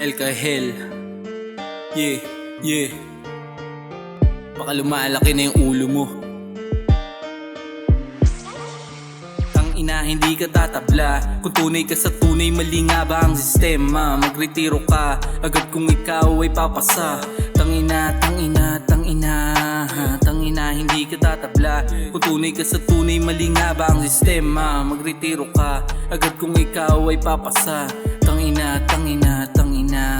El Kahel. Yeah, yeah. Baka lumalaki na yung ulo mo. Tangina, hindi ka tatabla. Kung tunay ka sa tunay, mali nga ba ang sistema? Magretiro ka, agad kung ikaw ay papasa. Tangina, tangina, tangina. Tangina, hindi ka tatabla. Kung tunay ka sa tunay, mali nga ba ang sistema? Magretiro ka, agad kung ikaw ay papasa. Tangina, tangina, tangina.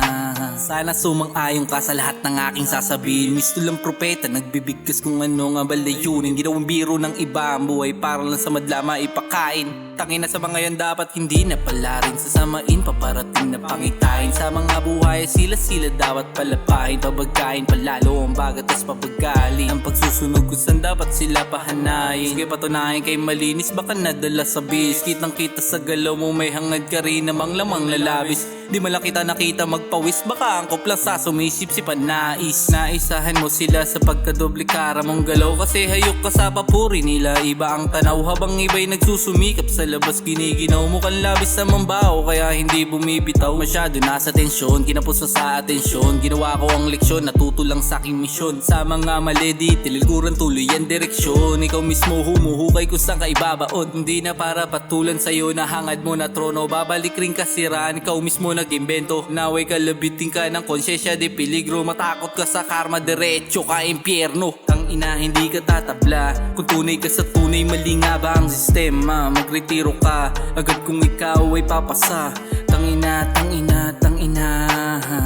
Sana sumang-ayon ka sa lahat ng aking sasabihin. Misto lang propeta, nagbibigkas kung ano nga balayunin. Ginawang biro ng iba ang buhay para lang sa madla maipakain. Tangina sa mga yan dapat hindi na pala rin sasamain. Paparating na pangitain sa mga buhay, sila dapat palapain. Pabagkain palalo ang bagat tas papagaling. Ang pagsusunog kung saan dapat sila pahanayin. Sige patunayan kay malinis, baka nadala sa bis. Kitang kita sa galaw mo, may hangad ka rin namang lamang lalabis. Di malakita nakita magpawis, baka angkop lang sa sumisip-sipan nais. Naisahan mo sila sa pagkadoble kara mong galaw. Kasi hayok ka sa papuri nila, iba ang tanaw. Habang iba'y nagsusumikap sa labas, giniginaw mo kan labis sa mambaho. Kaya hindi bumibitaw, masyado nasa tensyon. Kinapos na sa atensyon, ginawa ko ang leksyon. Natuto lang sa aking misyon. Sa mga mali di tililguran tuloy ang direksyon. Ikaw mismo humuhukay kung saan ka ibabaon. Hindi na para patulan sa'yo na hangad mo na trono. Babalik rin kasiraan, ikaw mismo nag-imbento. Naway kalabitin ka ng konsyensya di peligro. Matakot ka sa karma, diretso ka impyerno. Tangina, hindi ka tatabla. Kung tunay ka sa tunay, mali nga ba ang sistema? Magretiro ka, agad kung ikaw ay papasa. Tangina, tangina, tangina.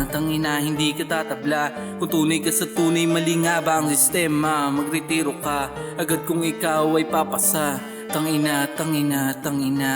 Tangina, hindi ka tatabla. Kung tunay ka sa tunay, mali nga ba ang sistema? Magretiro ka, agad kung ikaw ay papasa. Tangina, tangina, tangina.